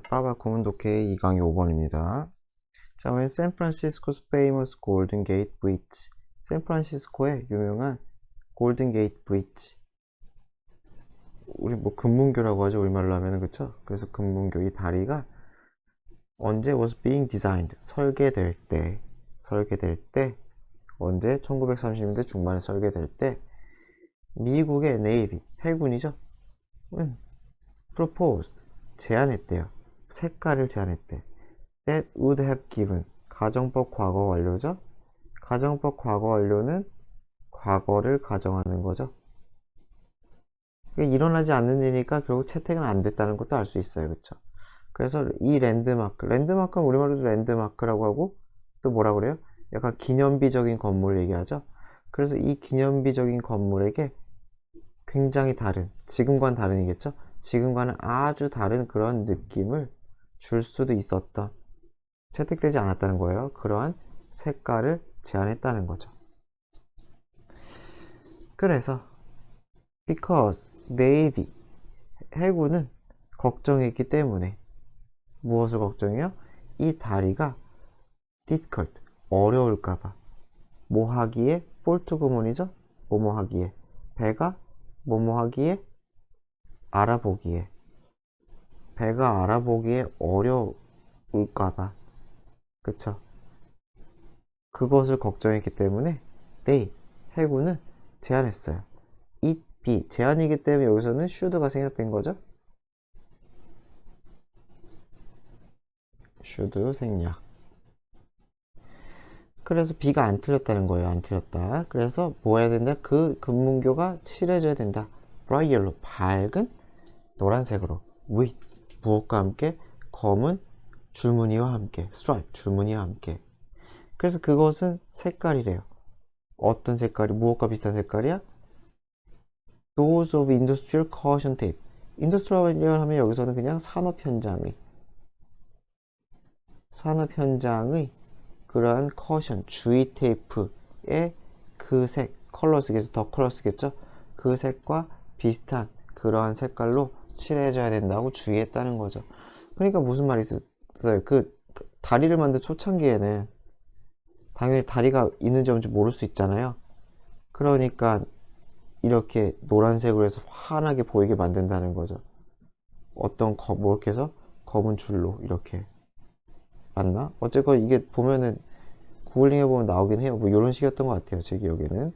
빠바 구문독해 2강의 5번입니다. 자, when San Francisco's famous Golden Gate Bridge. 샌프란시스코의 유명한 골든 게이트 브릿지. 우리 뭐 금문교라고 하죠, 우리말로 하면은. 그쵸? 그래서 금문교 이 다리가 언제 was being designed, 설계될 때 언제 1930년대 중반에 설계될 때 미국의 네이비 해군이죠. proposed, 제안했대요. 색깔을 제안했대. that would have given, 가정법 과거 완료죠. 가정법 과거 완료는 과거를 가정하는 거죠. 일어나지 않는 일이니까 결국 채택은 안 됐다는 것도 알 수 있어요. 그쵸? 그래서 이 랜드마크는 우리말로도 랜드마크라고 하고, 또 뭐라 그래요? 약간 기념비적인 건물 얘기하죠. 그래서 이 기념비적인 건물에게 굉장히 다른, 지금과는 다른이겠죠? 지금과는 아주 다른 그런 느낌을 줄 수도 있었던, 채택되지 않았다는 거예요. 그러한 색깔을 제안했다는 거죠. 그래서 because Navy, 해군은 걱정했기 때문에, 무엇을 걱정해요? 이 다리가 difficult, 어려울까봐. 뭐 하기에? 폴트 구문이죠? 뭐뭐 하기에. 배가 뭐뭐 하기에? 알아보기에. 배가 알아보기에 어려울까봐. 그쵸? 그것을 걱정했기 때문에 they, 해군은 제안했어요. it be, 제안이기 때문에 여기서는 should가 생략된 거죠. should 생략. 그래서 B가 안 틀렸다는 거예요. 안 틀렸다. 그래서 뭐 해야 된다? 그 금문교가 칠해져야 된다. bright yellow, 밝은 노란색으로. with, 무엇과 함께? 검은 줄무늬와 함께. stripe, 줄무늬와 함께. 그래서 그것은 색깔이래요. 어떤 색깔이, 무엇과 비슷한 색깔이야? those of industrial caution tape. 인더스트리얼 하면 여기서는 그냥 산업 현장의 그러한 커션, 주의 테이프의 그 색, 컬러스겠죠, 더 컬러스겠죠? 그 색과 비슷한 그러한 색깔로 칠해줘야 된다고 주의했다는 거죠. 그러니까 무슨 말이 있어요? 그 다리를 만든 초창기에는 당연히 다리가 있는지 없는지 모를 수 있잖아요. 그러니까 이렇게 노란색으로 해서 환하게 보이게 만든다는 거죠. 뭐 이렇게 해서 검은 줄로 이렇게. 맞나? 어쨌건 이게 보면은 구글링 해보면 나오긴 해요. 뭐 이런 식이었던 것 같아요. 제 기억에는.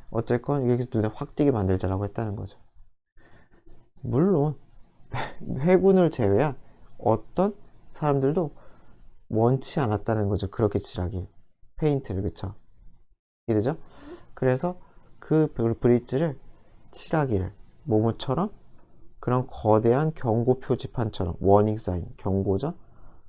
어쨌건 이렇게 눈에 확 띄게 만들자라고 했다는 거죠. 물론 해군을 제외한 어떤 사람들도 원치 않았다는 거죠. 그렇게 칠하기, 페인트를. 그쵸? 이해되죠? 그래서 그 브릿지를 칠하기를 모모처럼, 그런 거대한 경고 표지판처럼, 워닝 사인, 경고죠?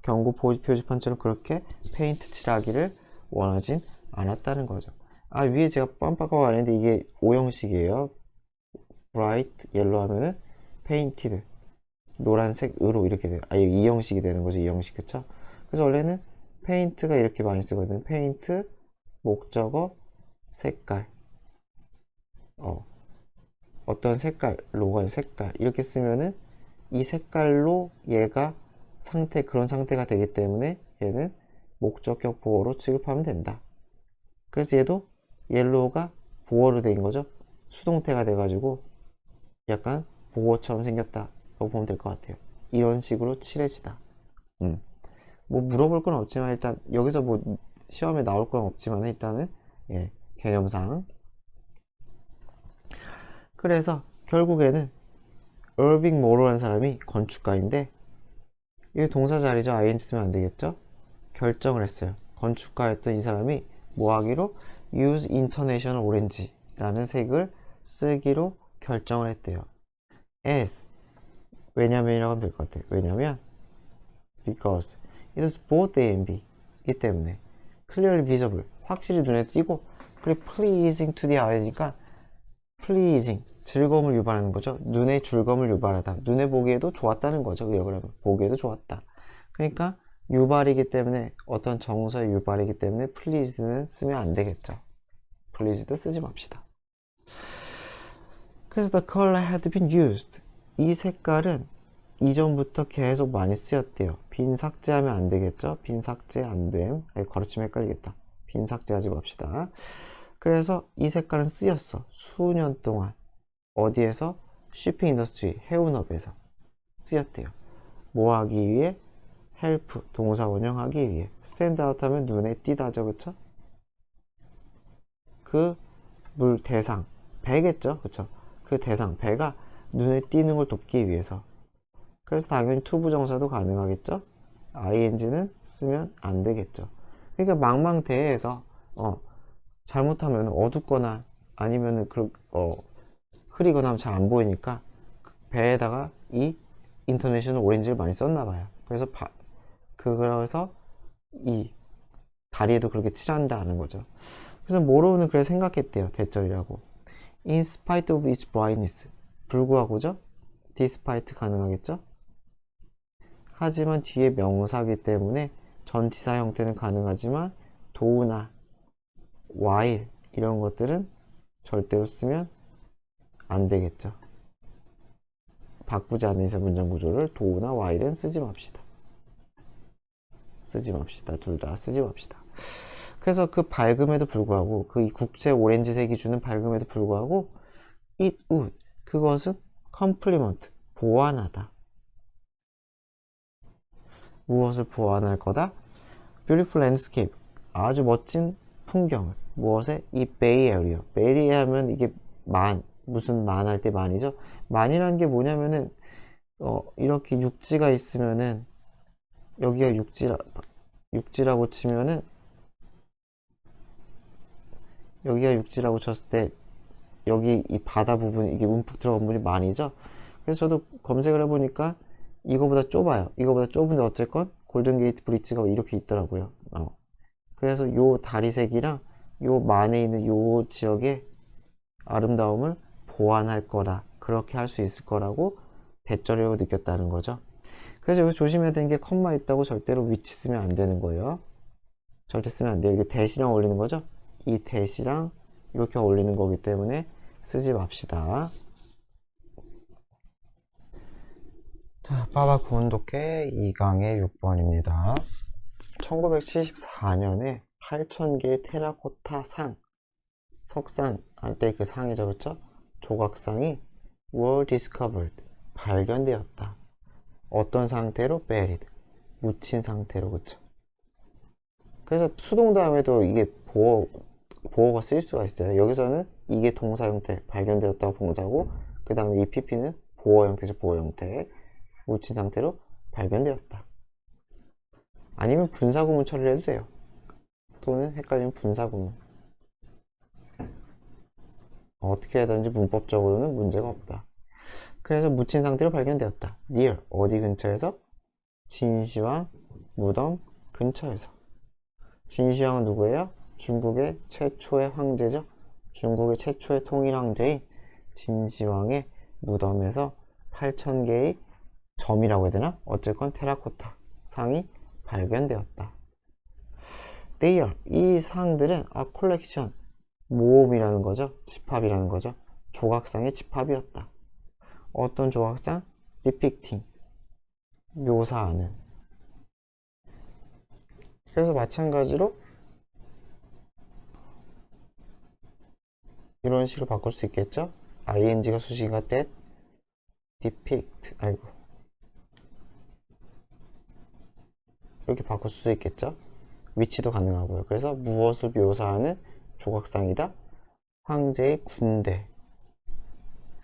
경고 표지판처럼 그렇게 페인트 칠하기를 원하진 않았다는 거죠. 아, 위에 제가 깜빡하고 안 했는데 이게 O형식이에요. bright yellow 하면은 painted, 노란색으로 이렇게 돼요. 아, 이게 2형식이 되는 거죠. 2형식. 그쵸? 그래서 원래는 페인트가 이렇게 많이 쓰거든요. 페인트, 목적어, 색깔. 어떤 색깔, 로고의 색깔. 이렇게 쓰면은 이 색깔로 얘가 그런 상태가 되기 때문에 얘는 목적격 보어로 취급하면 된다. 그래서 얘도 옐로우가 보어로 된 거죠. 수동태가 돼가지고 약간 보어처럼 생겼다 라고 보면 될 것 같아요. 이런 식으로 칠해지다. 뭐 물어볼 건 없지만, 일단 여기서 뭐 시험에 나올 건 없지만 일단은 개념상. 그래서 결국에는 얼빙 모로라는 사람이 건축가인데, 이 동사 자리죠. ing 쓰면 안 되겠죠. 결정을 했어요. 건축가였던 이 사람이 뭐 하기로? use international orange라는 색을 쓰기로 결정을 했대요. as, 왜냐면이라고 하면 될 것 같아요. 왜냐면 because it is both A and B 이기 때문에 clearly visible, 확실히 눈에 띄고, 그리고 pleasing to the eye니까 pleasing, 즐거움을 유발하는 거죠. 눈에 즐거움을 유발하다, 눈에 보기에도 좋았다는 거죠. 그 역을 하면 보기에도 좋았다. 그러니까 유발이기 때문에, 어떤 정서의 유발이기 때문에 pleased는 쓰면 안 되겠죠. pleased 쓰지 맙시다. 그래서 the color had been used, 이 색깔은 이전부터 계속 많이 쓰였대요. 빈 삭제하면 안 되겠죠? 빈 삭제 안 됨. 가르치면 헷갈리겠다. 빈 삭제하지 맙시다. 그래서 이 색깔은 쓰였어. 수년 동안. 어디에서? 쉬핑 인더스트리, 해운업에서 쓰였대요. 뭐 하기 위해? 헬프, 동사 운영하기 위해. 스탠드아웃 하면 눈에 띄다죠, 그쵸? 그 물 대상, 배겠죠, 그쵸? 그 대상, 배가 눈에 띄는 걸 돕기 위해서. 그래서 당연히 투부정사도 가능하겠죠? ing는 쓰면 안 되겠죠. 그러니까 망망대해에서 잘못하면 어둡거나 아니면은 흐리거나 하면 잘 안 보이니까 배에다가 이 인터내셔널 오렌지를 많이 썼나 봐요. 그래서 그래서 이 다리에도 그렇게 칠한다는 거죠. 그래서 모로는 그래 생각했대요. 대절이라고. In spite of its brightness. 불구하고죠. despite 가능하겠죠. 하지만 뒤에 명사기 때문에 전치사 형태는 가능하지만 도나 while 이런 것들은 절대로 쓰면 안 되겠죠. 바꾸지 않는 이상 문장 구조를 도나 while은 쓰지 맙시다. 쓰지 맙시다. 둘 다 쓰지 맙시다. 그래서 그 밝음에도 불구하고 그 국제 오렌지색이 주는 밝음에도 불구하고 it would 그것은 complement 보완하다. 무엇을 보완할 거다? beautiful landscape 아주 멋진 풍경을 무엇에? 이 베이 에리어 베이 에리어 하면 이게 무슨 할 때 만이죠. 만이라는 게 뭐냐면은 이렇게 육지가 있으면은 여기가 육지라고 치면은 여기가 육지라고 쳤을 때 여기 이 바다 부분 이게 움푹 들어간 부분이 만이죠. 그래서 저도 검색을 해보니까 이거보다 좁아요. 이거보다 좁은데 어쨌건 골든게이트 브릿지가 이렇게 있더라고요. 그래서 요 다리색이랑 요 만에 있는 요 지역의 아름다움을 보완할 거라 그렇게 할 수 있을 거라고 대절이라고 느꼈다는 거죠. 그래서 여기 조심해야 되는 게 컴마 있다고 절대로 위치 쓰면 안 되는 거예요. 절대 쓰면 안 돼요. 이게 대시랑 어울리는 거죠. 이 대시랑 이렇게 어울리는 거기 때문에 쓰지 맙시다. 자, 빠바 구운독해 2강의 6번입니다. 1974년에 8,000개의 테라코타 석상 할 때 그 상이죠, 그쵸? 조각상이 were discovered 발견되었다. 어떤 상태로? buried 묻힌 상태로, 그쵸? 그래서 수동 다음에도 이게 보어가 쓰일 수가 있어요. 여기서는 이게 동사 형태 발견되었다고 봉자고 그 다음에 이 pp는 보어 형태죠. 보어 형태 묻힌 상태로 발견되었다. 아니면 분사구문 처리를 해도 돼요. 또는 헷갈리면 분사구문 어떻게 해야되는지 문법적으로는 문제가 없다. 그래서 묻힌 상태로 발견되었다. near 어디 근처에서? 진시황 무덤 근처에서. 진시황은 누구예요? 중국의 최초의 황제죠. 중국의 최초의 통일 황제인 진시황의 무덤에서 8,000개의 점이라고 해야 되나? 어쨌건 테라코타 상이 발견되었다. They are 이 상들은 a collection 모음이라는 거죠. 집합이라는 거죠. 조각상의 집합이었다. 어떤 조각상? depicting 묘사하는. 그래서 마찬가지로 이런 식으로 바꿀 수 있겠죠. ing가 수식어가 that depict 이렇게 바꿀 수 있겠죠. 위치도 가능하고요. 그래서 무엇을 묘사하는 조각상이다. 황제의 군대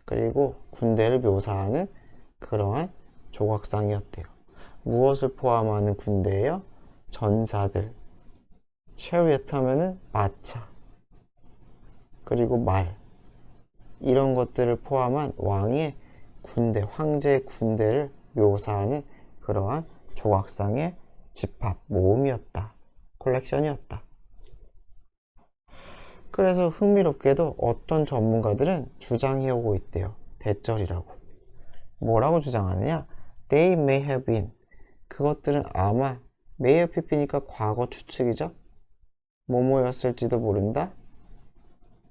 그리고 군대를 묘사하는 그러한 조각상이었대요. 무엇을 포함하는 군대예요? 전사들. chariot 하면은 마차 그리고 말 이런 것들을 포함한 왕의 군대, 황제의 군대를 묘사하는 그러한 조각상의 집합, 모음이었다. 콜렉션이었다. 그래서 흥미롭게도 어떤 전문가들은 주장해오고 있대요. 대절이라고. 뭐라고 주장하느냐? They may have been. 그것들은 아마 may have beeni까 과거 추측이죠. 뭐뭐였을지도 모른다.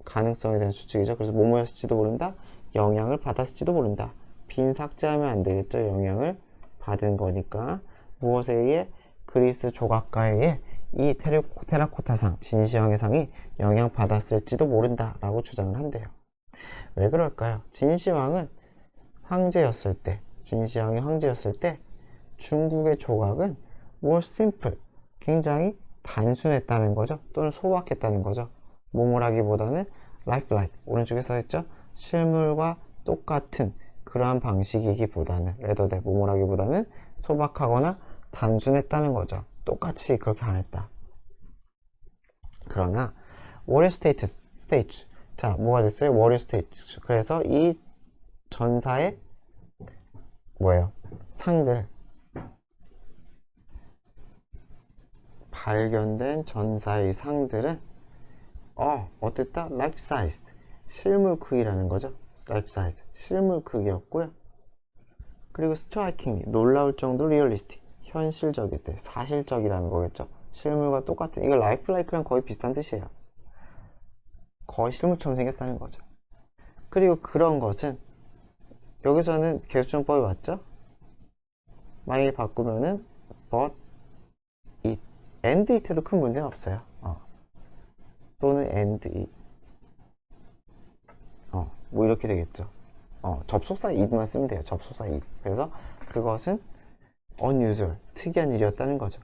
가능성에 대한 추측이죠. 그래서 뭐뭐였을지도 모른다. 영향을 받았을지도 모른다. 빈 삭제하면 안 되겠죠. 영향을 받은 거니까. 무엇에 의해? 그리스 조각가에 의해 이 테라코타상, 진시황의 상이 영향받았을지도 모른다 라고 주장을 한대요. 왜 그럴까요? 진시황이 황제였을 때 중국의 조각은 more simple, 굉장히 단순했다는 거죠. 또는 소박했다는 거죠. 모모라기보다는 lifelike, 오른쪽에 써있죠? 실물과 똑같은 그러한 방식이기보다는 모모라기보다는 소박하거나 단순했다는 거죠. 똑같이 그렇게 안 했다. 그러나 워리어 스테이츠 자, 뭐가 됐어요? 워리어 스테이츠. 그래서 이 전사의 뭐예요? 상들, 발견된 전사의 상들은 어땠다? life sized, 실물 크기라는 거죠. life size, 실물 크기였고요. 그리고 striking, 놀라울 정도로 realistic, 현실적일 때, 사실적이라는 거겠죠. 실물과 똑같은, 이거 life like랑 거의 비슷한 뜻이에요. 거의 실물처럼 생겼다는 거죠. 그리고 그런 것은 여기서는 계수정법이 맞죠? 만약에 바꾸면은 but it, and it에도 큰 문제는 없어요. 또는 and it, 뭐 이렇게 되겠죠. 접속사 it만 쓰면 돼요. 접속사 it. 그래서 그것은 unusual, 특이한 일이었다는 거죠.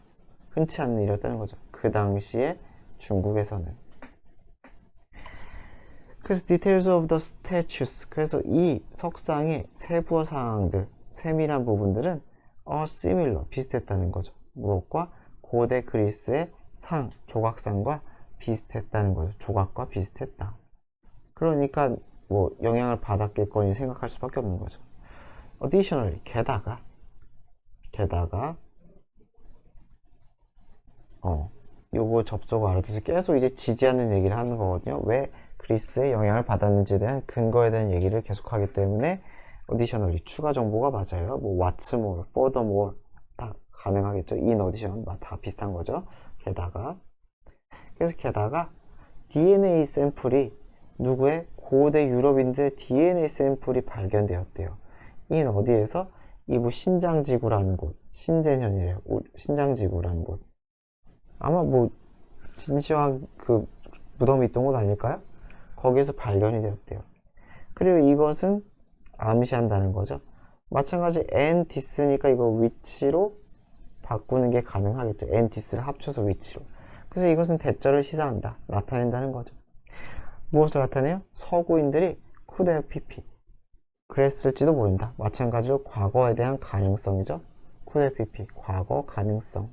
흔치 않은 일이었다는 거죠. 그 당시에 중국에서는. 그래서 details of the statues, 그래서 이 석상의 세부어 사항들, 세밀한 부분들은 similar, 비슷했다는 거죠. 무엇과? 고대 그리스의 상, 조각상과 비슷했다는 거죠. 조각과 비슷했다. 그러니까 뭐 영향을 받았겠거니 생각할 수밖에 없는 거죠. additionally, 게다가 요거 접속을 알아두서 계속 이제 지지하는 얘기를 하는 거거든요. 왜 그리스의 영향을 받았는지에 대한 근거에 대한 얘기를 계속하기 때문에 additionally, 추가 정보가 맞아요. 뭐 what's more, furthermore 다 가능하겠죠. in addition 다 비슷한 거죠. 그래서 게다가 DNA 샘플이 누구의? 고대 유럽인들의 DNA 샘플이 발견되었대요. 이 어디에서? 이부 신장지구라는 곳, 신젠현이래요. 신장지구라는 곳. 아마 뭐 진시황 그 무덤이 있던 곳 아닐까요? 거기에서 발견이 되었대요. 그리고 이것은 암시한다는 거죠. 마찬가지 and this니까 이거 위치로 바꾸는 게 가능하겠죠. and this를 합쳐서 위치로. 그래서 이것은 대절을 시사한다, 나타낸다는 거죠. 무엇을 나타내요? 서구인들이 could have pp, 그랬을지도 모른다. 마찬가지로 과거에 대한 가능성이죠. could have pp, 과거 가능성에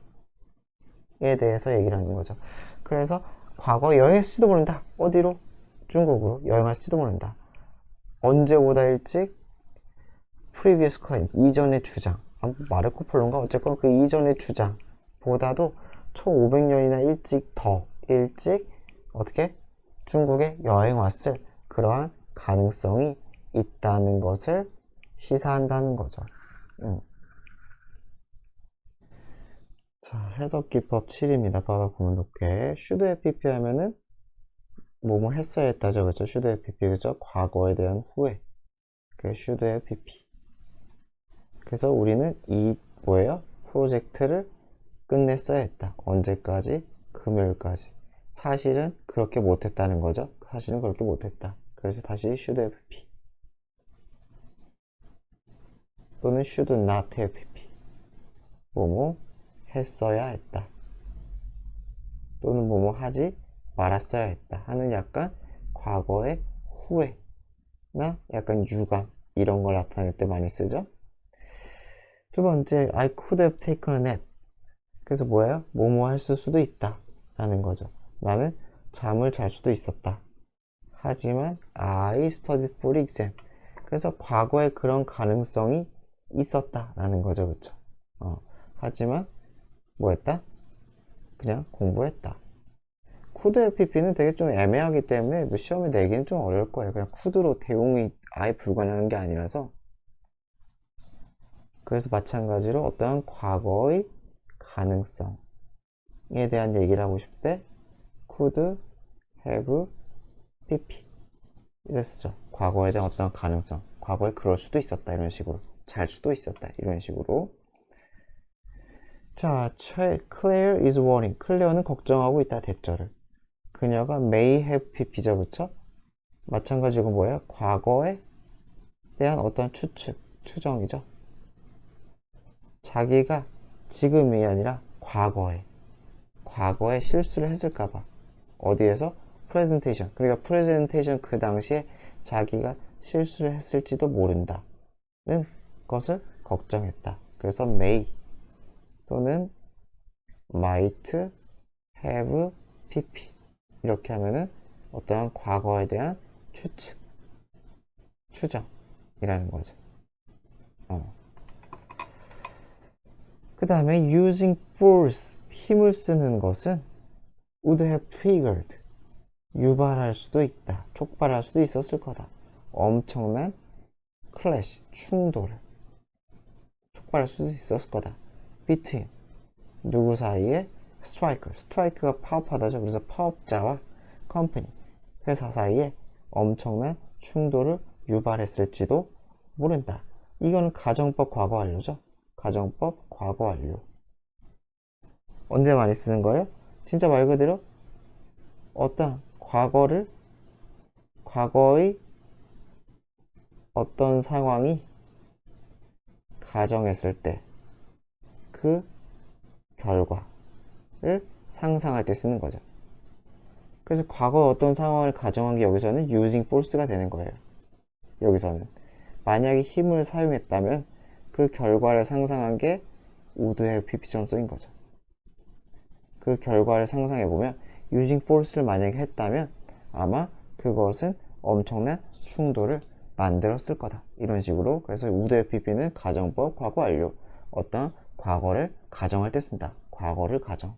대해서 얘기를 하는 거죠. 그래서 과거에 여행했을지도 모른다. 어디로? 중국으로 여행할지도 모른다. 언제보다 일찍 previous claim, 이전의 주장, 마르코 폴로인가? 어쨌건 그 이전의 주장보다도 1500년이나 더 일찍 어떻게? 중국에 여행 왔을 그러한 가능성이 있다는 것을 시사한다는 거죠. 자, 해석기법 7입니다. 봐봐, 보면 높게. should have pp 하면은 뭐뭐 했어야 했다죠. 그렇죠? should have pp, 그죠? 과거에 대한 후회. 그 should have pp. 그래서 우리는 이 뭐예요? 프로젝트를 끝냈어야 했다. 언제까지? 금요일까지. 사실은 그렇게 못했다는 거죠. 사실은 그렇게 못했다. 그래서 다시 should have pp 또는 should not have pp, 뭐뭐 했어야 했다 또는 뭐뭐 하지 말았어야 했다 하는 약간 과거의 후회나 약간 유감, 이런 걸 나타낼 때 많이 쓰죠. 두 번째, I could have taken a nap. 그래서 뭐예요? 뭐뭐 했을 수도 있다 라는 거죠. 나는 잠을 잘 수도 있었다. 하지만 I studied for exam. 그래서 과거에 그런 가능성이 있었다 라는 거죠. 그쵸? 하지만 뭐 했다? 그냥 공부했다. could have pp는 되게 좀 애매하기 때문에 뭐 시험에 내기는 좀 어려울 거예요. 그냥 could로 대용이 아예 불가능한 게 아니라서. 그래서 마찬가지로 어떠한 과거의 가능성에 대한 얘기를 하고 싶을 때 could have pp 이랬었죠. 과거에 대한 어떤 가능성, 과거에 그럴 수도 있었다. 이런 식으로. 잘 수도 있었다. 이런 식으로. 자, Claire is worrying. 클레어는 걱정하고 있다. 대절을. 그녀가 may have pp죠. 그쵸? 마찬가지로 뭐예요? 과거에 대한 어떤 추정이죠. 자기가 지금이 아니라 과거에 실수를 했을까봐. 어디에서? 프레젠테이션. 그러니까 프레젠테이션 그 당시에 자기가 실수를 했을지도 모른다는 것을 걱정했다. 그래서 may 또는 might have pp 이렇게 하면은 어떠한 과거에 대한 추정이라는 거죠. 그 다음에 using force 힘을 쓰는 것은 would have triggered 유발할 수도 있다. 촉발할 수도 있었을 거다. 엄청난 클래시 충돌을 촉발할 수도 있었을 거다. between 누구 사이에 스트라이크가 파업하다죠. 그래서 파업자와 컴퍼니 회사 사이에 엄청난 충돌을 유발했을지도 모른다. 이거는 가정법 과거 완료죠. 가정법 과거 완료. 언제 많이 쓰는 거예요? 진짜 말 그대로 어떤 과거의 어떤 상황이 가정했을 때 그 결과를 상상할 때 쓰는 거죠. 그래서 과거 어떤 상황을 가정한 게 여기서는 using force가 되는 거예요. 여기서는 만약에 힘을 사용했다면 그 결과를 상상한 게 would have pp처럼 쓰인 거죠. 그 결과를 상상해보면 using force를 만약에 했다면 아마 그것은 엄청난 충돌을 만들었을 거다. 이런 식으로. 그래서 would have pp는 가정법 과거 완료. 어떤 과거를 가정할 때 쓴다. 과거를 가정.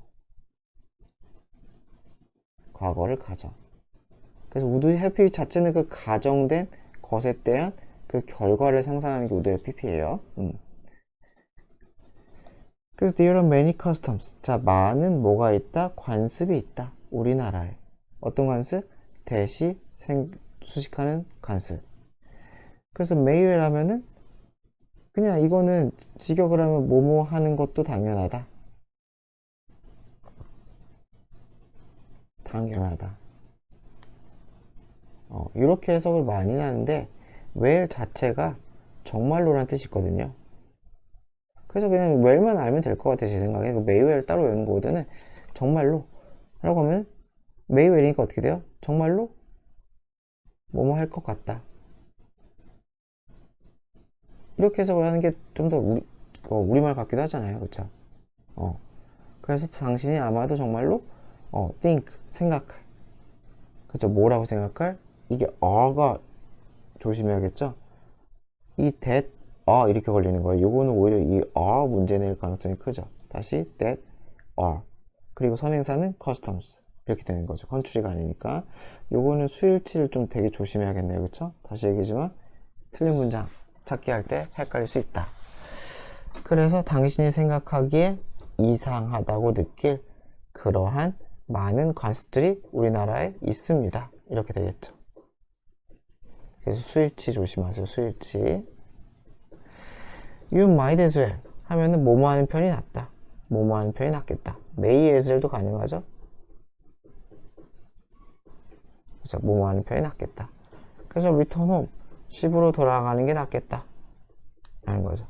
그래서 would have pp 자체는 그 가정된 것에 대한 그 결과를 상상하는 게 would have pp예요. 그래서 there are many customs. 자, 많은 뭐가 있다? 관습이 있다. 우리나라에. 어떤 관습? 대시, 수식하는 관습. 그래서 매일 하면은 그냥 이거는 직역을 하면 뭐뭐 하는 것도 당연하다. 이렇게 해석을 많이 하는데 where 자체가 정말로란 뜻이 있거든요. 그래서 그냥 where만 알면 될 것 같아. 제 생각에 메이웰 따로 외우는 거보다는 정말로 라고 하면 메이웰이니까 어떻게 돼요? 정말로 뭐뭐 할 것 같다. 이렇게 해석을 하는 게 좀 더 우리말 같기도 하잖아요. 그쵸? 그래서 당신이 아마도 정말로 think 생각할. 그쵸? 뭐라고 생각할? 이게 어가 조심해야겠죠? 이 that, 이렇게 걸리는 거예요. 요거는 오히려 이 문제 낼 가능성이 크죠. 다시 that, 그리고 선행사는 customs 이렇게 되는 거죠. 컨트리가 아니니까. 요거는 수일치를 좀 되게 조심해야겠네요. 그쵸? 다시 얘기하지만 틀린 문장 찾기 할 때 헷갈릴 수 있다. 그래서 당신이 생각하기에 이상하다고 느낄 그러한 많은 관습들이 우리나라에 있습니다. 이렇게 되겠죠. 그래서 수일치 조심하세요. 수일치. You might as well 하면은 뭐뭐 하는 편이 낫다. 뭐뭐 하는 편이 낫겠다. may as well도 가능하죠. 그래서 뭐뭐 하는 편이 낫겠다. 그래서 return home 집으로 돌아가는 게 낫겠다 라는 거죠.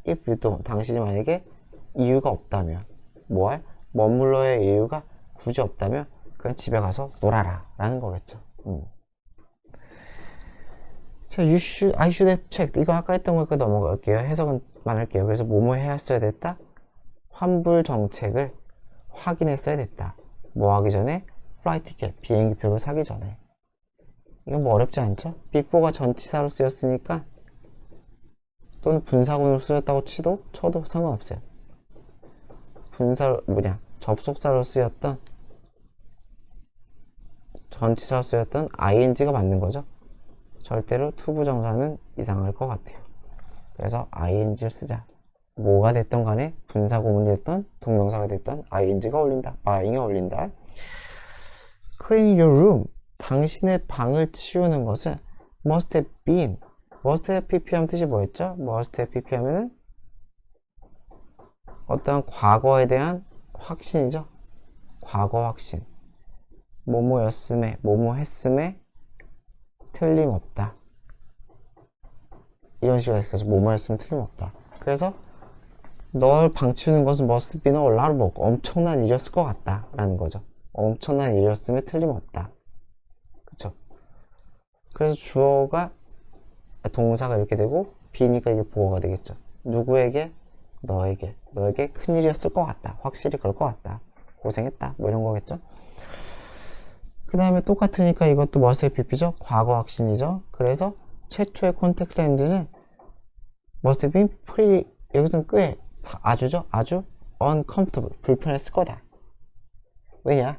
if you don't 당신이 만약에 이유가 없다면 뭐할? 머물러야 이유가 굳이 없다면 그냥 집에 가서 놀아라 라는 거겠죠. 자, I should have checked. 이거 아까 했던 거니까 넘어갈게요. 해석은 많을게요. 그래서 뭐뭐 했어야 됐다? 환불 정책을 확인했어야 됐다. 뭐 하기 전에? flight ticket, 비행기표를 사기 전에. 이건 뭐 어렵지 않죠? before가 전치사로 쓰였으니까 또는 분사구문으로 쓰였다고 쳐도 상관없어요. 접속사로 쓰였던 전치사로 쓰였던 ing가 맞는 거죠. 절대로 투부정사는 이상할 것 같아요. 그래서 ing를 쓰자. 뭐가 됐던 간에 분사구문이 됐던 동명사가 됐던 ing가 어울린다. buying이 어울린다. Clean your room. 당신의 방을 치우는 것은 must have been. must have pp하면 뜻이 뭐였죠? must have pp하면은 어떠한 과거에 대한 확신이죠. 과거 확신. 뭐뭐였음에, 뭐뭐 했음에 틀림없다. 이런 식으로 해서 뭐뭐였으면 틀림없다. 그래서 널 방치우는 것은 must be는 얼라로 먹고 엄청난 일이었을 것 같다 라는 거죠. 엄청난 일이었음에 틀림없다. 그쵸? 그래서 주어가 동사가 이렇게 되고 be니까 이게 보어가 되겠죠. 누구에게? 너에게 큰 일이었을 것 같다. 확실히 그럴 것 같다. 고생했다. 뭐 이런 거겠죠. 그 다음에 똑같으니까 이것도 must have pp죠. 과거 확신이죠. 그래서 최초의 콘택트 렌즈는 must have been pretty, 여기서는 꽤 아주죠. 아주 uncomfortable, 불편했을 거다. 왜냐?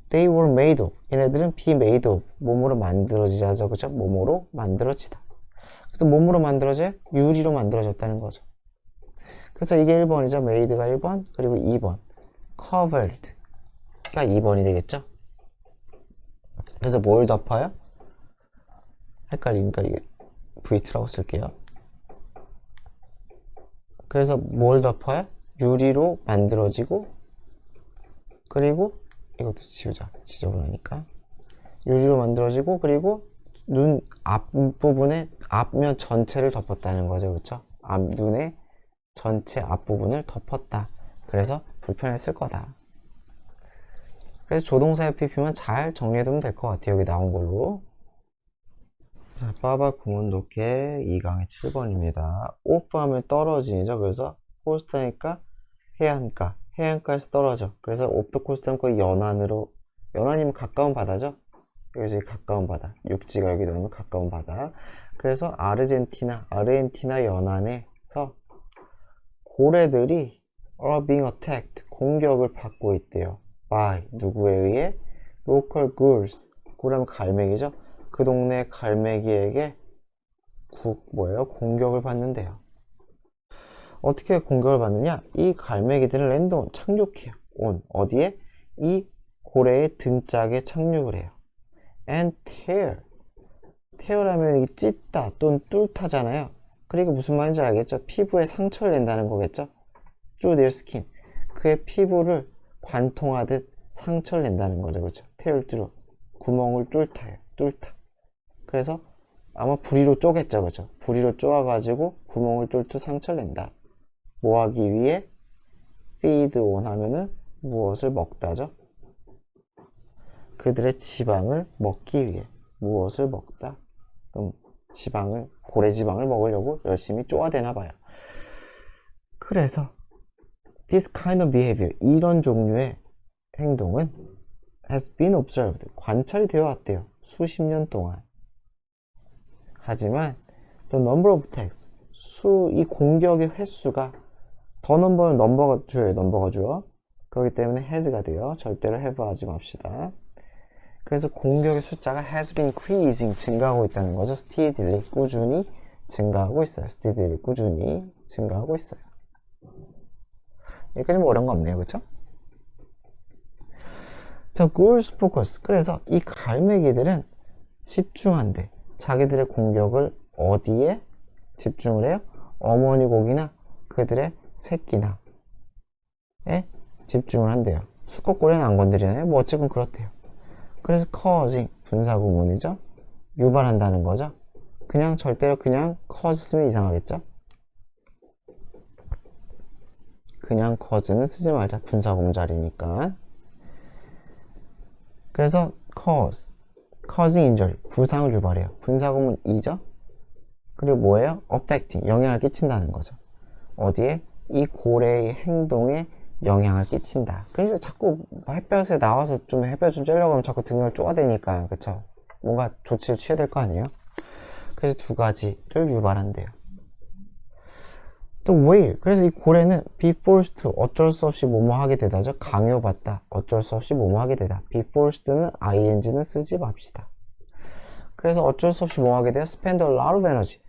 They were made of, 얘네들은 be made of, 몸으로 만들어지자죠. 그죠? 몸으로 만들어지다. 그래서 몸으로 만들어져요? 유리로 만들어졌다는 거죠. 그래서 이게 1번이죠. made가 1번, 그리고 2번 covered가 2번이 되겠죠. 그래서 뭘 덮어요? 헷갈리니까 이게 V2라고 쓸게요. 그래서 뭘 덮어요? 유리로 만들어지고, 그리고 이것도 지우자. 지저분하니까. 유리로 만들어지고, 그리고 눈 앞부분에 앞면 전체를 덮었다는 거죠. 그쵸? 눈의 전체 앞부분을 덮었다. 그래서 불편했을 거다. 그래서 조동사의 pp만 잘 정리해두면 될 것 같아요. 여기 나온 걸로. 자, 빠바 구문 독해 2강의 7번입니다. 오프 하면 떨어지죠. 그래서 코스타니까 해안가, 해안가에서 떨어져. 그래서 오프 더 코스타는 거의 연안으로, 연안이면 가까운 바다죠. 여기서 가까운 바다, 육지가 여기 나오면 가까운 바다. 그래서 아르헨티나 연안에서 고래들이 are being attacked, 공격을 받고 있대요. by, 누구에 의해? local ghouls, ghouls 갈매기죠. 그 동네 갈매기에게 공격을 받는데요. 어떻게 공격을 받느냐? 이 갈매기들은 랜덤 착륙해요. 어디에? 이 고래의 등짝에 착륙을 해요. and tear라면 찢다 또는 뚫다잖아요. 그리고 무슨 말인지 알겠죠? 피부에 상처를 낸다는 거겠죠? through their skin, 그의 피부를 관통하듯 상처를 낸다는 거죠. 그렇죠? tear through, 구멍을 뚫다. 그래서 아마 부리로 쪼겠죠. 그죠? 부리로 쪼아가지고 구멍을 뚫듯 상처를 낸다. 뭐 하기 위해? feed on 하면은 무엇을 먹다죠? 그들의 지방을 먹기 위해. 무엇을 먹다? 그럼 고래 지방을 먹으려고 열심히 쪼아대나 봐요. 그래서 this kind of behavior, 이런 종류의 행동은 has been observed, 관찰이 되어 왔대요. 수십 년 동안. 하지만 the number of attacks, 이 공격의 횟수가, 더 넘버는 넘버가 주어. 그렇기 때문에 has가 돼요. 절대로 have 하지 맙시다. 그래서 공격의 숫자가 has been increasing, 증가하고 있다는 거죠. steadily, 꾸준히 증가하고 있어요. steadily, 꾸준히 증가하고 있어요. 여기까지 뭐 어려운 거 없네요. 그쵸? 자, ghouls focus. 그래서 이 갈매기들은 집중한대. 자기들의 공격을 어디에 집중을 해요? 어머니 고기나 그들의 새끼나에 집중을 한대요. 수컷고래는 안 건드리나요? 뭐 어쨌든 그렇대요. 그래서 causing, 분사구문이죠. 유발한다는 거죠. 그냥 절대로 그냥 cause 쓰면 이상하겠죠. 그냥 cause는 쓰지 말자. 분사구문 자리니까. 그래서 causing injury, 부상을 유발해요. 분사구문 이죠. 그리고 뭐예요? affecting, 영향을 끼친다는 거죠. 어디에? 이 고래의 행동에 영향을 끼친다. 그러니까 자꾸 햇볕에 나와서 좀 햇볕 좀 쬐려고 하면 자꾸 등을 쪼아대니까, 그쵸? 뭔가 조치를 취해야 될 거 아니에요? 그래서 두 가지를 유발한대요. 또 whale, 그래서 이 고래는 be forced to, 어쩔 수 없이 뭐뭐 하게 되다죠. 강요받다, 어쩔 수 없이 뭐뭐 하게 되다. be forced는 ing는 쓰지 맙시다. 그래서 어쩔 수 없이 뭐 하게 돼요? spend a lot of energy,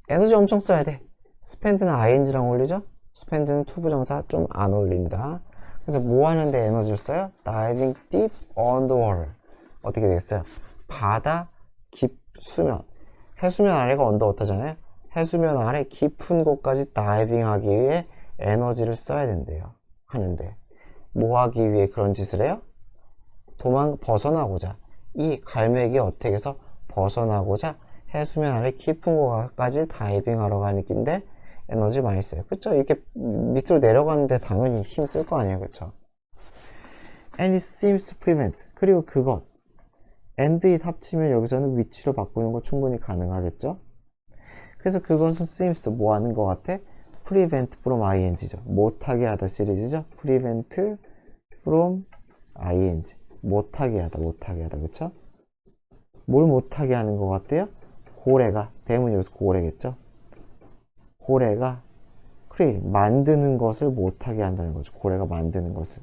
에너지 엄청 써야 돼. spend는 ing랑 어울리죠? spend는 투부정사 좀 안 어울린다. 그래서 뭐 하는데 에너지를 써요? diving deep underwater. 어떻게 되겠어요? 바다 깊수면, 해수면 아래가 언더워터잖아요. 해수면 아래 깊은 곳까지 다이빙하기 위해 에너지를 써야 된대요. 하는데 뭐 하기 위해 그런 짓을 해요? 벗어나고자. 이 갈매기 어택에서 벗어나고자 해수면 아래 깊은 곳까지 다이빙하러 가는 긴데 에너지 많이 써요. 그쵸? 이렇게 밑으로 내려가는데 당연히 힘 쓸 거 아니에요. 그쵸? And it seems to prevent. 그리고 그것. and it 합치면 여기서는 위치로 바꾸는 거 충분히 가능하겠죠? 그래서 그것은 seems to 뭐 하는 것 같아? prevent from ing죠. 못하게 하다 시리즈죠. prevent from ing. 못하게 하다, 그쵸? 뭘 못하게 하는 것 같아요? 고래가, 대문이 여기서 고래겠죠? 고래가, 만드는 것을 못하게 한다는 거죠. 고래가 만드는 것을.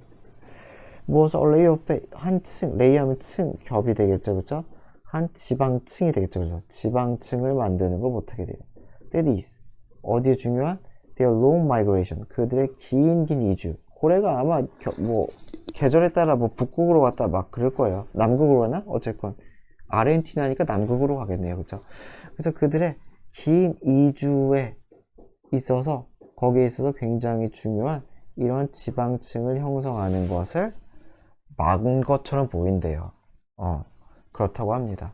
무엇을 레이어 한 층, 레이어하면 층, 겹이 되겠죠, 그쵸? 한 지방층이 되겠죠. 그래서 지방층을 만드는 걸 못하게 돼요. That is, 어디에 중요한? Their long migration, 그들의 긴 이주. 고래가 아마 계절에 따라 북극으로 갔다 막 그럴 거예요. 남극으로 가나? 어쨌건 아르헨티나니까 남극으로 가겠네요, 그쵸? 그래서 그들의 긴 이주에 있어서 거기에 있어서 굉장히 중요한 이런 지방층을 형성하는 것을 막은 것처럼 보인대요. 그렇다고 합니다.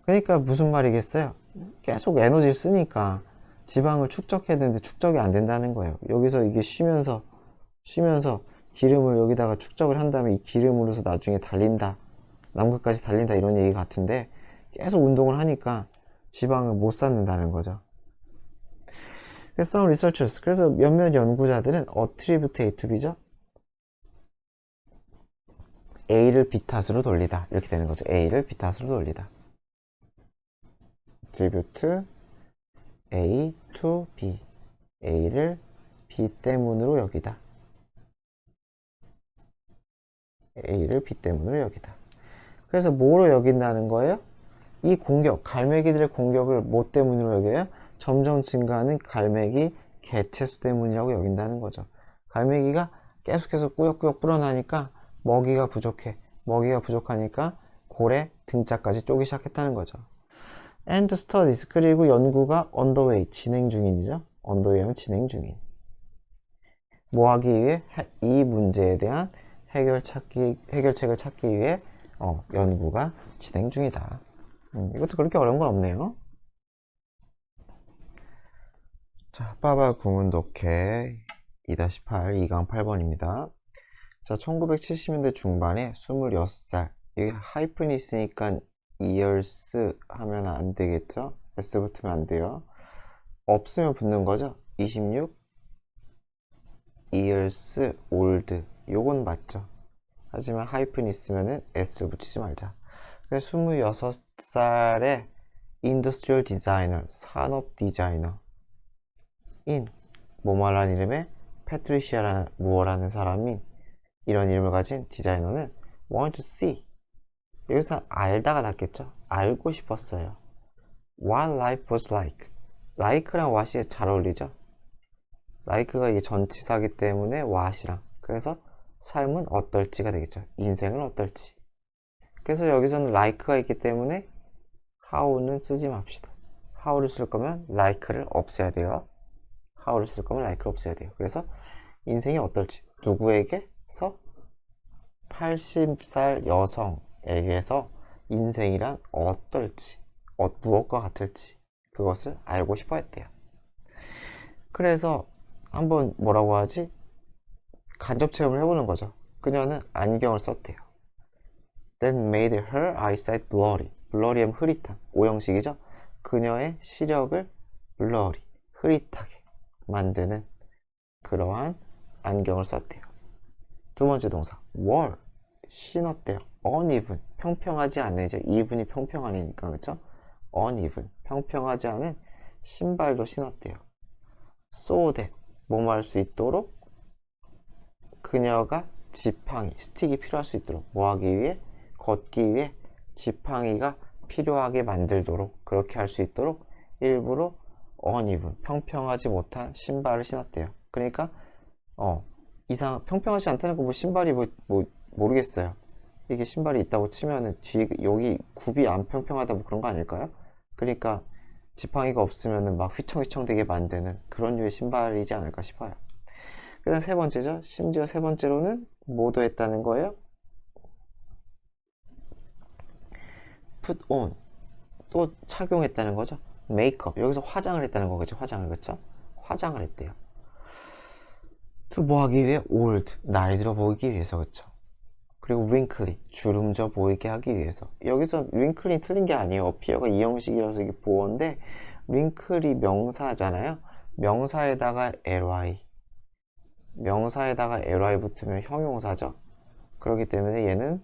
그러니까 무슨 말이겠어요? 계속 에너지를 쓰니까 지방을 축적해야 되는데 축적이 안 된다는 거예요. 여기서 이게 쉬면서 기름을 여기다가 축적을 한 다음에 이 기름으로서 나중에 달린다. 남극까지 달린다 이런 얘기 같은데 계속 운동을 하니까 지방을 못 쌓는다는 거죠. 그래서 some researchers, 그래서 몇몇 연구자들은 attribute A to B죠. A를 B 탓으로 돌리다 이렇게 되는 거죠. A를 B 탓으로 돌리다. attribute A to B, A를 B 때문으로 여기다. A를 B 때문으로 여기다. 그래서 뭐로 여긴다는 거예요? 이 공격, 갈매기들의 공격을 뭐 때문으로 여겨요? 점점 증가하는 갈매기 개체수 때문이라고 여긴다는 거죠. 갈매기가 계속해서 꾸역꾸역 불어나니까 먹이가 부족해. 먹이가 부족하니까 고래 등짝까지 쪼기 시작했다는 거죠. And studies, 그리고 연구가 underway, 진행 중인이죠. underway하면 진행 중인. 뭐 하기 위해? 이 문제에 대한 해결책을 찾기 위해 연구가 진행 중이다. 이것도 그렇게 어려운 건 없네요. 자, 빠바 구문 독해 2-8, 2강 8번입니다. 자, 1970년대 중반에 26살. 여기 하이픈이 있으니까 years 하면 안 되겠죠? s 붙으면 안 돼요. 없으면 붙는 거죠? 26 years old. 요건 맞죠? 하지만 하이픈이 있으면은 s를 붙이지 말자. 그래서 26살에 인더스트리얼 디자이너, 산업 디자이너 인 뭐뭐라는 이름의 패트리시아라는 무어라는 사람이 이런 이름을 가진 디자이너는 want to see, 여기서 알다가 낫겠죠? 알고 싶었어요. What life was like. like랑 what이 잘 어울리죠? like가 이게 전치사기 때문에 what이랑, 그래서 삶은 어떨지가 되겠죠. 인생은 어떨지. 그래서 여기서는 like가 있기 때문에 how는 쓰지 맙시다. how를 쓸 거면 like를 없애야 돼요. how를 쓸 거면 like를 없애야 돼요. 그래서 인생이 어떨지, 누구에게서? 80살 여성에게서 인생이란 어떨지, 무엇과 같을지 그것을 알고 싶어 했대요. 그래서 한번 뭐라고 하지? 간접 체험을 해보는 거죠. 그녀는 안경을 썼대요. That made her eyesight blurry. blurry하면 흐릿한, 오형식이죠. 그녀의 시력을 blurry, 흐릿하게 만드는 그러한 안경을 썼대요. 두 번째 동사 wore, 신었대요. uneven, 평평하지 않은, 이제 even이 평평하니까, 그쵸? uneven, 평평하지 않은 신발도 신었대요. so that, 뭐뭐 할 수 있도록, 그녀가 지팡이, 스틱이 필요할 수 있도록, 뭐 하기 위해? 걷기 위해 지팡이가 필요하게 만들도록, 그렇게 할 수 있도록 일부러 uneven, 평평하지 못한 신발을 신었대요. 그러니까 평평하지 않다는 거, 신발이 모르겠어요. 이게 신발이 있다고 치면은 뒤 여기 굽이 안 평평하다 뭐 그런 거 아닐까요? 그러니까 지팡이가 없으면은 막 휘청휘청 되게 만드는 그런 류의 신발이지 않을까 싶어요. 그다음 세 번째죠. 심지어 세 번째로는 뭐도 했다는 거예요? put on 또 착용했다는 거죠. 메이크업 여기서 화장을 했다는 거겠죠. 화장을 그쵸? 화장을 했대요. to 뭐 하기 위해? old 나이 들어 보이기 위해서 그쵸? 그리고 wrinkly 주름져 보이게 하기 위해서 여기서 wrinkly 틀린 게 아니에요. appear가 이 형식이라서 이게 보어인데 wrinkly 명사잖아요. 명사에다가 ly 붙으면 형용사죠. 그렇기 때문에 얘는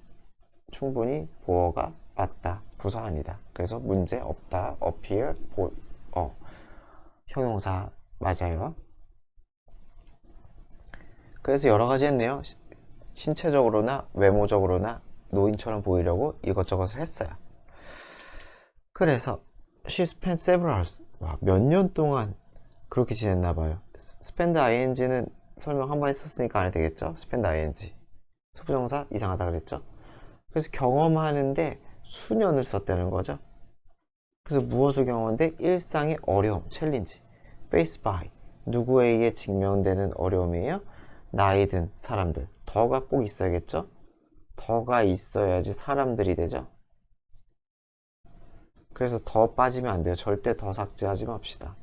충분히 보어가 맞다. 부사 아니다. 그래서 문제 없다. appear 형용사 맞아요. 그래서 여러 가지 했네요. 신체적으로나 외모적으로나 노인처럼 보이려고 이것저것을 했어요. 그래서 she spent several hours 몇 년 동안 그렇게 지냈나 봐요. spend ing는 설명 한 번 했었으니까 안 해도 되겠죠? spend ing 수부정사 이상하다 그랬죠? 그래서 경험하는데 수년을 썼다는 거죠. 그래서 무엇을 경험하는데 일상의 어려움, 챌린지 face by 누구에 의해 직면되는 어려움이에요? 나이 든 사람들 더가 꼭 있어야겠죠? 더가 있어야지 사람들이 되죠. 그래서 더 빠지면 안 돼요. 절대 더 삭제하지 맙시다.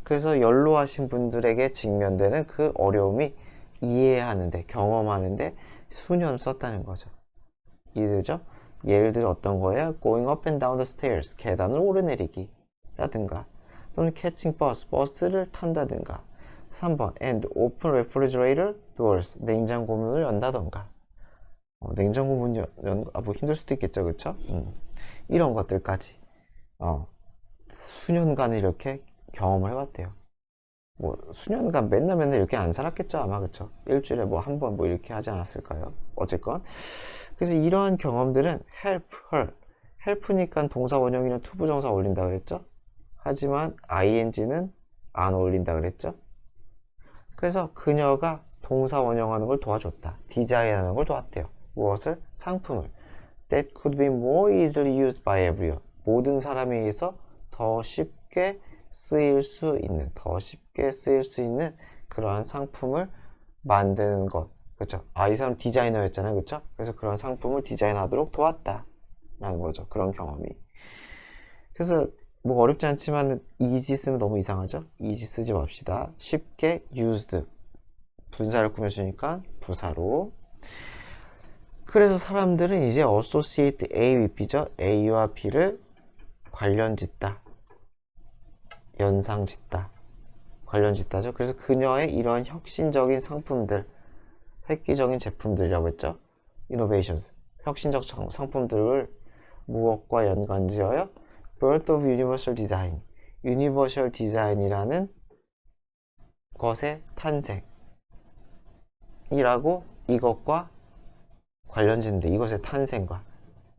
그래서 연로하신 분들에게 직면되는 그 어려움이 이해하는데 경험하는데 수년을 썼다는 거죠. 이해되죠? 예를 들어 어떤 거예요? Going up and down the stairs 계단을 오르내리기 라든가 또는 catching bus 버스를 탄다든가 3번 and open refrigerator doors 냉장고 문을 연다던가 냉장고 문 뭐 힘들 수도 있겠죠 그쵸? 이런 것들까지 수년간 이렇게 경험을 해봤대요. 뭐 수년간 맨날 이렇게 안 살았겠죠 아마 그쵸? 일주일에 뭐 한 번 뭐 이렇게 하지 않았을까요? 어쨌건 그래서 이러한 경험들은 help her help니까 동사 원형이랑 투부정사 어울린다 그랬죠? 하지만 ing는 안 어울린다 그랬죠? 그래서 그녀가 동사 원형하는 걸 도와줬다. 디자인하는 걸 도왔대요. 무엇을? 상품을. That could be more easily used by everyone. 모든 사람에 의해서 더 쉽게 쓰일 수 있는 그러한 상품을 만드는 것. 그쵸? 이 사람 디자이너였잖아요. 그쵸? 그래서 그런 상품을 디자인하도록 도왔다. 라는 거죠. 그런 경험이. 그래서 뭐 어렵지 않지만 easy 쓰면 너무 이상하죠? easy 쓰지 맙시다. 쉽게 used. 분사를 꾸며주니까 부사로. 그래서 사람들은 이제 associate A with B죠. A와 B를 관련짓다. 연상짓다. 관련짓다죠. 그래서 그녀의 이러한 혁신적인 상품들, 획기적인 제품들이라고 했죠. innovations. 혁신적 상품들을 무엇과 연관지어요? birth of universal design. 유니버셜 디자인이라는 것의 탄생이라고 이것과 관련짓는데 이것의 탄생과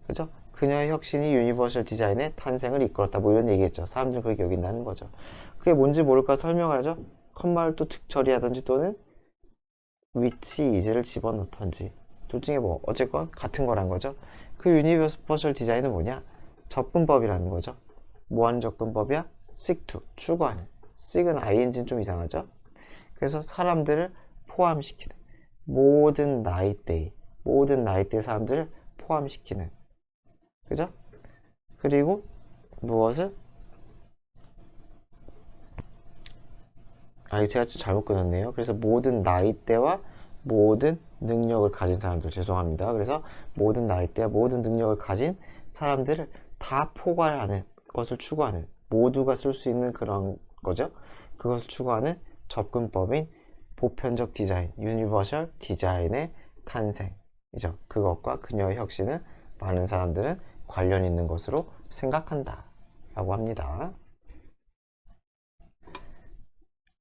그죠? 그녀의 혁신이 유니버셜 디자인의 탄생을 이끌었다 뭐 이런 얘기했죠. 사람들은 그렇게 여긴다는 거죠. 그게 뭔지 모를까 설명하죠. 컴마를 또 특 처리하든지 또는 which is를 집어넣던지 둘 중에 뭐 어쨌건 같은 거란 거죠. 그 유니버셜 디자인은 뭐냐? 접근법이라는 거죠. 뭐 하는 접근법이야? seek to 추구하는. seek은 ing는 좀 이상하죠. 그래서 사람들을 포함시키는 모든 나이대 사람들을 포함시키는 그죠? 그리고 무엇을? 이거 제가 잘못 끊었네요. 그래서 모든 나이대와 모든 능력을 가진 사람들 죄송합니다. 그래서 모든 나이대와 모든 능력을 가진 사람들을 다 포괄하는 것을 추구하는 모두가 쓸 수 있는 그런 거죠. 그것을 추구하는 접근법인 보편적 디자인, 유니버셜 디자인의 탄생이죠. 그것과 그녀의 혁신은 많은 사람들은 관련 있는 것으로 생각한다 라고 합니다.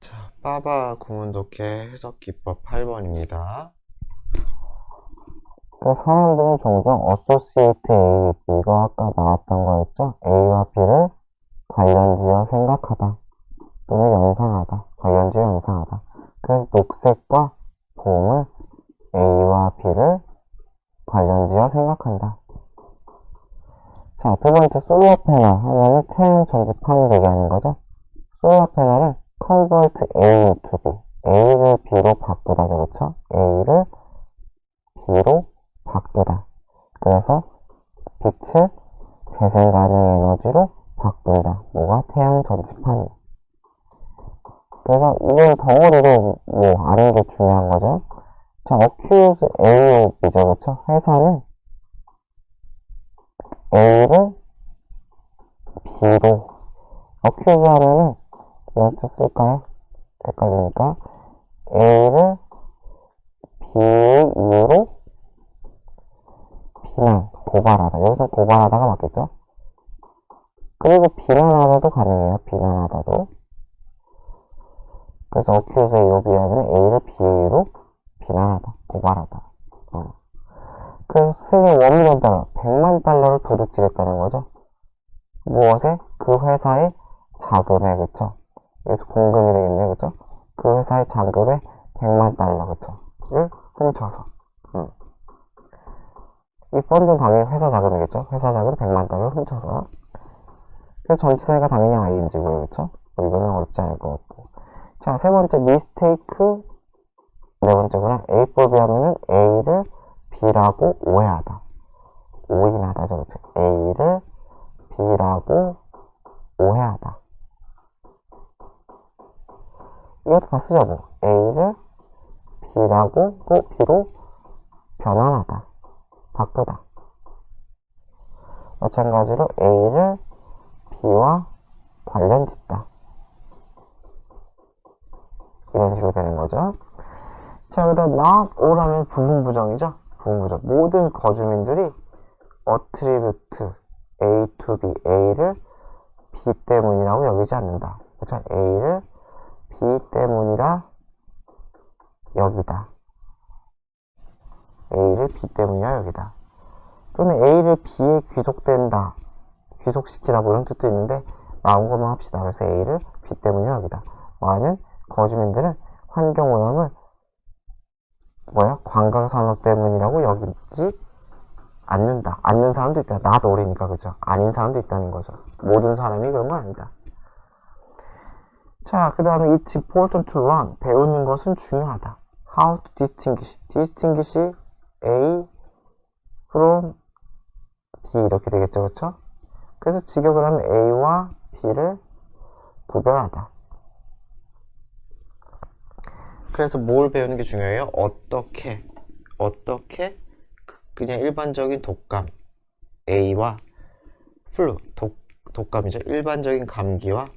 자, 빠바 구문독해 해석기법 8번입니다. 사람들은 종종 associate A with B 이거 아까 나왔던 거였죠? A와 B를 관련지어 생각하다 또는 연상하다 관련지어 연상하다. 그래서 녹색과 봄을 A와 B를 관련지어 생각하다 A to B. A를 B로 바꾸다, 그렇죠? A를 B로 바꾸다. 그래서 빛을 재생 가능 에너지로 바꾼다. 뭐가? 태양 전지판이. 그래서 이건 덩어리로 뭐 아는 게 중요한 거죠. 자, accuse A of B죠, 그렇죠? 회사는 A를 B로 accuse 하면은 이렇게 쓸까요? 헷갈리니까 A를 B의 이유로 비난, 고발하다. 여기서 고발하다가 맞겠죠? 그리고 비난하다도 가능해요. 비난하다도. 그래서 accuse A of B 하면 A를 B의 이유로 비난하다, 고발하다. 그래서 승의 원million 달러, 100만 달러를 도둑질했다는 거죠. 무엇에? 그 회사의 자금에, 그쵸? 여기서 공금이 되겠네, 그쵸? 그 회사의 자금에 100만 달러, 그쵸? 를 훔쳐서. 이 펀드는 당연히 회사 자금이겠죠? 회사 자금 100만 달러를 훔쳐서. 그래서 전치사가 당연히 ing고요, 그쵸? 이거는 어렵지 않을 것 같고. 자, 세 번째, mistake. 네 번째구나. A for B 하면은 A를 B라고 오해하다. 오인하다죠, 그쵸? A를 B라고 오해하다. 이것도 다 쓰죠, 뭐. A를 B라고 또 B로 변환하다. 바꾸다. 마찬가지로 A를 B와 관련짓다. 이런 식으로 되는 거죠. 자, 그 다음 not all 하면 부분부정이죠. 부분부정. 모든 거주민들이 attribute A to B, A를 B 때문이라고 여기지 않는다. 그렇죠? A를 B 때문이라 여기다. A를 B 때문이라 여기다. 또는 A를 B에 귀속된다. 귀속시키다 뭐 이런 뜻도 있는데 나온 것만 합시다. 그래서 A를 B 때문이라 여기다. 많은 거주민들은 환경오염을 관광산업 때문이라고 여기지 않는다. 않는 사람도 있다. 나도 오래니까, 그죠? 아닌 사람도 있다는 거죠. 모든 사람이 그런 건 아니다. 자, 그 다음에 it's important to learn. 배우는 것은 중요하다. how to distinguish. distinguish A from B 이렇게 되겠죠, 그쵸? 그래서 직역을 하면 A와 B를 구별하다. 그래서 뭘 배우는 게 중요해요? 어떻게 그냥 일반적인 독감 A와 플루 독감이죠. 일반적인 감기와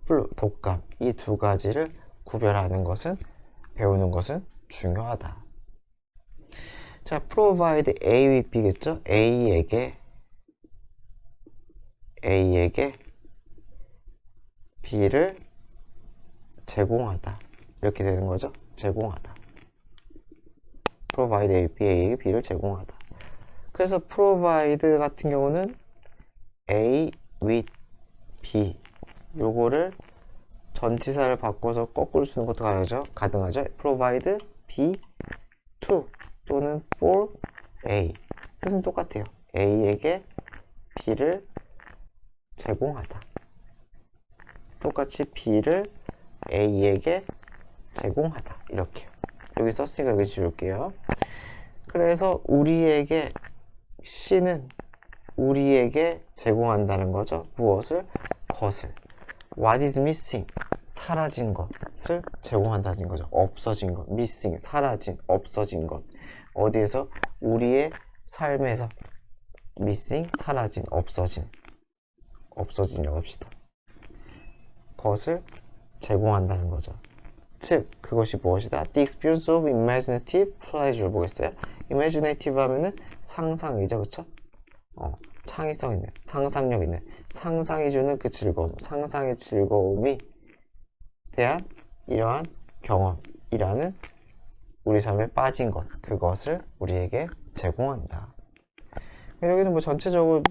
플루 독감 이 두 가지를 구별하는 것은 배우는 것은 중요하다. 자, provide A with B겠죠? A에게 B를 제공하다. 이렇게 되는 거죠. 제공하다. provide A with B, A에게 B를 제공하다. 그래서 provide 같은 경우는 A with B 요거를 전치사를 바꿔서 거꾸로 쓰는 것도 가능하죠. provide B to 또는 for A 뜻은 똑같아요. A에게 B를 제공하다. 똑같이 B를 A에게 제공하다. 이렇게 여기 썼으니까 여기 지울게요. 그래서 우리에게 C는 우리에게 제공한다는 거죠. 무엇을? 것을. What is missing? 사라진 것을 제공한다는 거죠. 없어진 것. missing, 사라진, 없어진 것. 어디에서? 우리의 삶에서. missing, 사라진, 없어진이라고 합시다. 것을 제공한다는 거죠. 즉, 그것이 무엇이다? The experience of imaginative pleasure 보겠어요? imaginative 하면은 상상이죠, 그쵸? 창의성 있는, 상상력 있는, 상상이 주는 그 즐거움, 상상의 즐거움이 대한 이러한 경험이라는 우리 삶에 빠진 것, 그것을 우리에게 제공한다. 여기는 뭐 전체적으로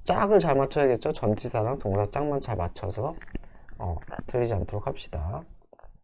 짝을 잘 맞춰야겠죠? 전치사랑 동사 짝만 잘 맞춰서 틀리지 않도록 합시다.